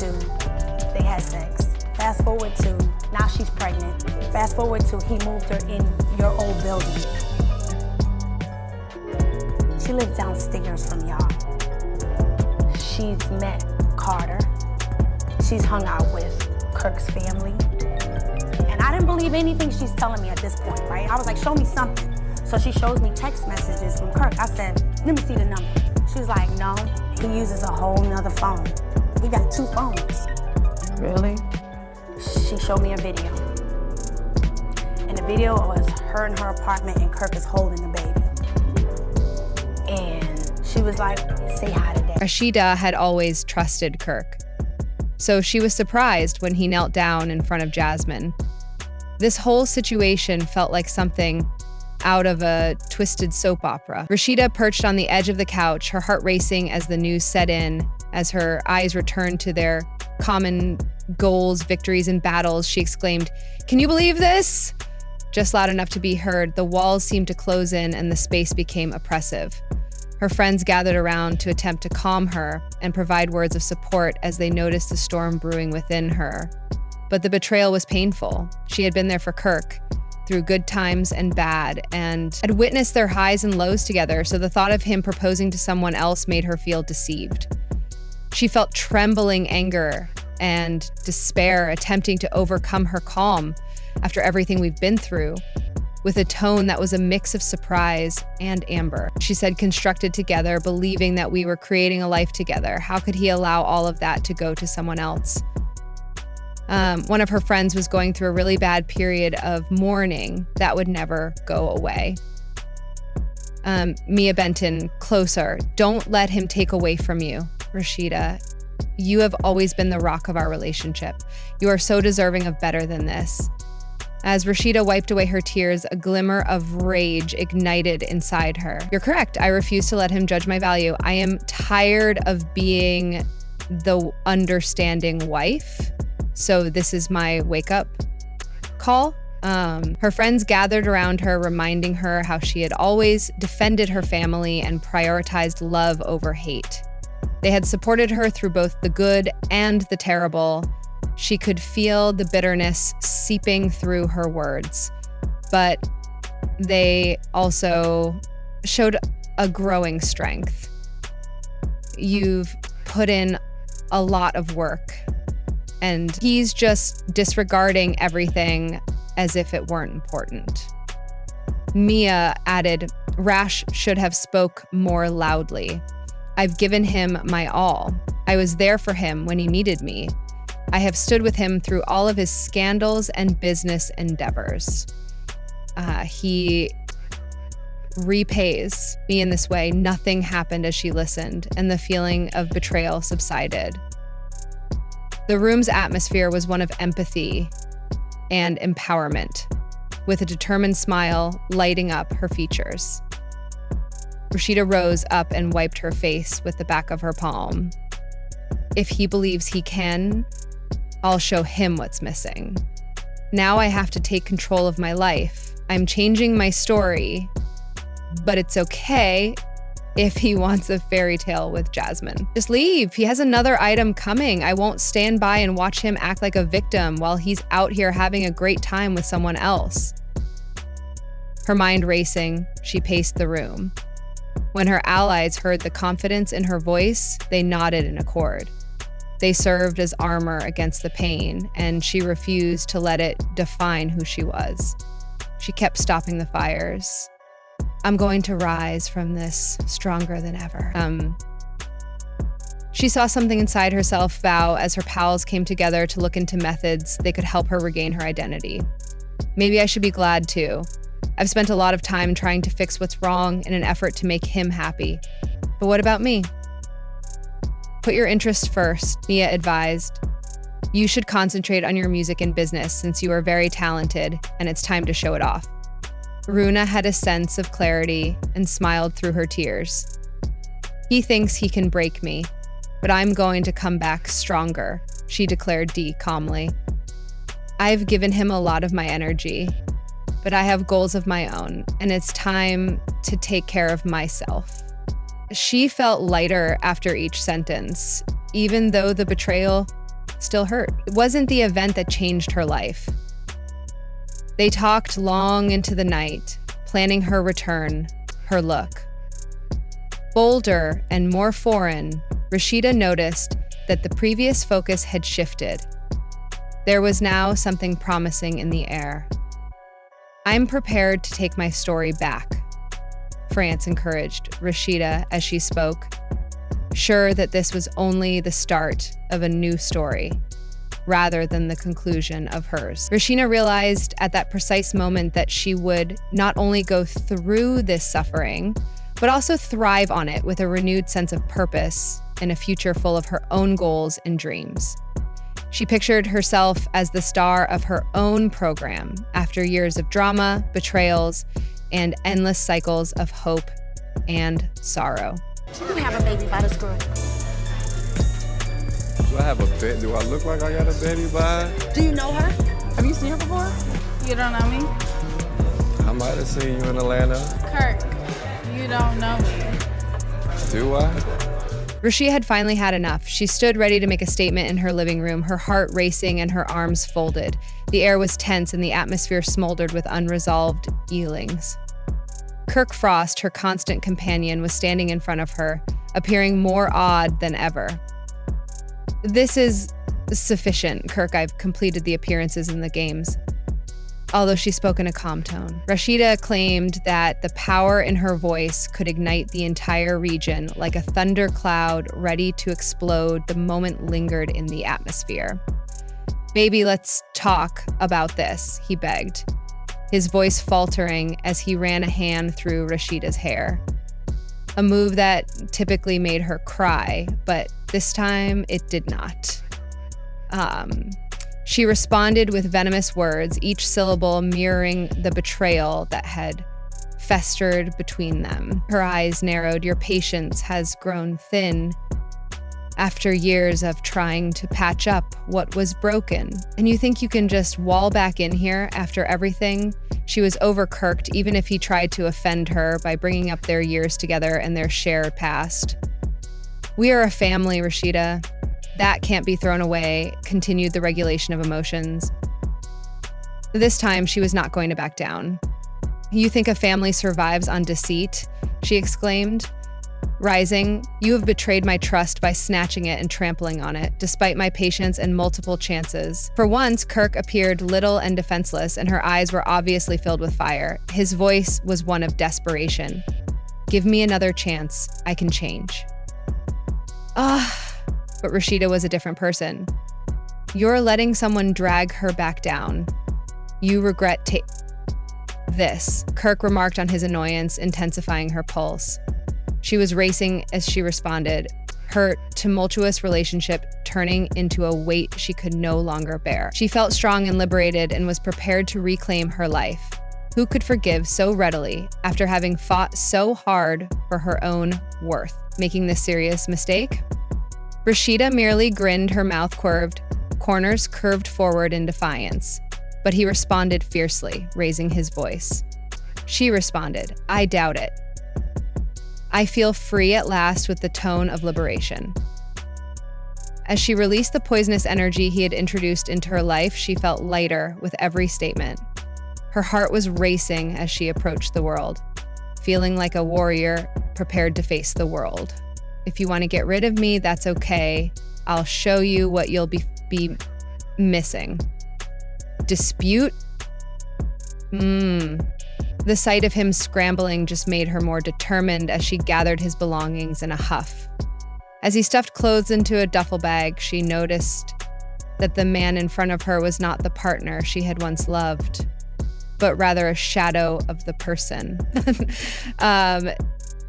to, they had sex. Fast forward to, now she's pregnant. Fast forward to, he moved her in your old building. She lives downstairs from y'all. She's met Carter. She's hung out with Kirk's family. And I didn't believe anything she's telling me at this point, right? I was like, show me something. So she shows me text messages from Kirk. I said, let me see the number. She was like, no, he uses a whole nother phone. He got 2 phones. Really? She showed me a video. And the video was her in her apartment and Kirk is holding the baby. And she was like, say hi to Dad. Rasheeda had always trusted Kirk. So she was surprised when he knelt down in front of Jasmine. This whole situation felt like something out of a twisted soap opera. Rasheeda perched on the edge of the couch, her heart racing as the news set in. As her eyes returned to their common goals, victories, and battles, she exclaimed, "Can you believe this?" Just loud enough to be heard, the walls seemed to close in and the space became oppressive. Her friends gathered around to attempt to calm her and provide words of support as they noticed the storm brewing within her. But the betrayal was painful. She had been there for Kirk, through good times and bad, and had witnessed their highs and lows together, so the thought of him proposing to someone else made her feel deceived. She felt trembling anger and despair, attempting to overcome her calm after everything we've been through, with a tone that was a mix of surprise and anger. She said, constructed together, believing that we were creating a life together. How could he allow all of that to go to someone else? One of her friends was going through a really bad period of mourning that would never go away. Mia Benton, closer. Don't let him take away from you, Rasheeda. You have always been the rock of our relationship. You are so deserving of better than this. As Rasheeda wiped away her tears, a glimmer of rage ignited inside her. You're correct. I refuse to let him judge my value. I am tired of being the understanding wife. So this is my wake-up call. Her friends gathered around her, reminding her how she had always defended her family and prioritized love over hate. They had supported her through both the good and the terrible. She could feel the bitterness seeping through her words, but they also showed a growing strength. You've put in a lot of work, and he's just disregarding everything as if it weren't important. Mia added, Rash should have spoke more loudly. I've given him my all. I was there for him when he needed me. I have stood with him through all of his scandals and business endeavors. He repays me in this way. Nothing happened as she listened, and the feeling of betrayal subsided. The room's atmosphere was one of empathy and empowerment, with a determined smile lighting up her features. Rasheeda rose up and wiped her face with the back of her palm. If he believes he can, I'll show him what's missing. Now I have to take control of my life. I'm changing my story, but it's okay if he wants a fairy tale with Jasmine. Just leave. He has another item coming. I won't stand by and watch him act like a victim while he's out here having a great time with someone else. Her mind racing, she paced the room. When her allies heard the confidence in her voice, they nodded in accord. They served as armor against the pain, and she refused to let it define who she was. She kept stopping the fires. I'm going to rise from this stronger than ever. She saw something inside herself bow as her pals came together to look into methods they could help her regain her identity. Maybe I should be glad too. I've spent a lot of time trying to fix what's wrong in an effort to make him happy. But what about me? Put your interests first, Mia advised. You should concentrate on your music and business since you are very talented and it's time to show it off. Runa had a sense of clarity and smiled through her tears. He thinks he can break me, but I'm going to come back stronger, she declared Dee calmly. I've given him a lot of my energy, but I have goals of my own, and it's time to take care of myself. She felt lighter after each sentence, even though the betrayal still hurt. It wasn't the event that changed her life. They talked long into the night, planning her return, her look. Bolder and more foreign, Rasheeda noticed that the previous focus had shifted. There was now something promising in the air. "I'm prepared to take my story back," France encouraged Rasheeda as she spoke, sure that this was only the start of a new story, rather than the conclusion of hers. Rasheeda realized at that precise moment that she would not only go through this suffering, but also thrive on it with a renewed sense of purpose and a future full of her own goals and dreams. She pictured herself as the star of her own program after years of drama, betrayals, and endless cycles of hope and sorrow. You can have a baby by this girl. Do I have a baby? Do I look like I got a baby by? Do you know her? Have you seen her before? You don't know me? I might have seen you in Atlanta. Kirk, you don't know me. Do I? Rasheeda had finally had enough. She stood ready to make a statement in her living room, her heart racing and her arms folded. The air was tense and the atmosphere smoldered with unresolved feelings. KirkFrost, her constant companion, was standing in front of her, appearing more odd than ever. "This is sufficient, Kirk. I've completed the appearances in the games." Although she spoke in a calm tone. Rasheeda claimed that the power in her voice could ignite the entire region like a thundercloud ready to explode the moment lingered in the atmosphere. "Maybe let's talk about this," he begged, his voice faltering as he ran a hand through Rasheeda's hair. A move that typically made her cry, but this time it did not. She responded with venomous words, each syllable mirroring the betrayal that had festered between them. Her eyes narrowed. "Your patience has grown thin after years of trying to patch up what was broken. And you think you can just wall back in here after everything?" She was over Kirk, even if he tried to offend her by bringing up their years together and their shared past. "We are a family, Rasheeda. That can't be thrown away," continued the regulation of emotions. This time, she was not going to back down. "You think a family survives on deceit?" she exclaimed. Rising, "You have betrayed my trust by snatching it and trampling on it, despite my patience and multiple chances." For once, Kirk appeared little and defenseless, and her eyes were obviously filled with fire. His voice was one of desperation. "Give me another chance. I can change." But Rasheeda was a different person. "You're letting someone drag her back down. You regret this," Kirk remarked on his annoyance, intensifying her pulse. She was racing as she responded, her tumultuous relationship turning into a weight she could no longer bear. She felt strong and liberated and was prepared to reclaim her life. Who could forgive so readily after having fought so hard for her own worth? Making this serious mistake? Rasheeda merely grinned, her mouth corners curved forward in defiance. But he responded fiercely, raising his voice. She responded, "I doubt it. I feel free at last," with the tone of liberation. As she released the poisonous energy he had introduced into her life, she felt lighter with every statement. Her heart was racing as she approached the world, feeling like a warrior prepared to face the world. "If you want to get rid of me, that's okay. I'll show you what you'll be missing." Dispute? The sight of him scrambling just made her more determined as she gathered his belongings in a huff. As he stuffed clothes into a duffel bag, she noticed that the man in front of her was not the partner she had once loved, but rather a shadow of the person.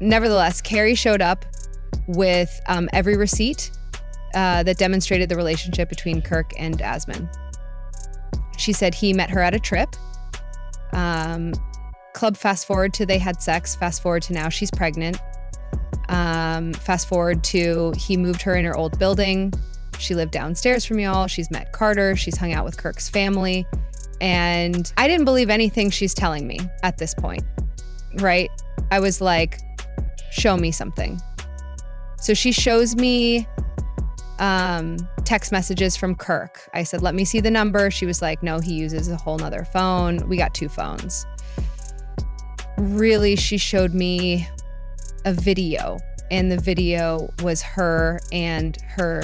Nevertheless, Carrie showed up with every receipt that demonstrated the relationship between Kirk and Jasmine. She said he met her at a trip. Club fast forward to they had sex. Fast forward to now she's pregnant. Fast forward to he moved her in her old building. She lived downstairs from y'all. She's met Carter. She's hung out with Kirk's family. And I didn't believe anything she's telling me at this point, right? I was like, show me something. So she shows me text messages from Kirk. I said, let me see the number. She was like, no, he uses a whole nother phone. We got 2 phones. Really, she showed me a video, and the video was her and her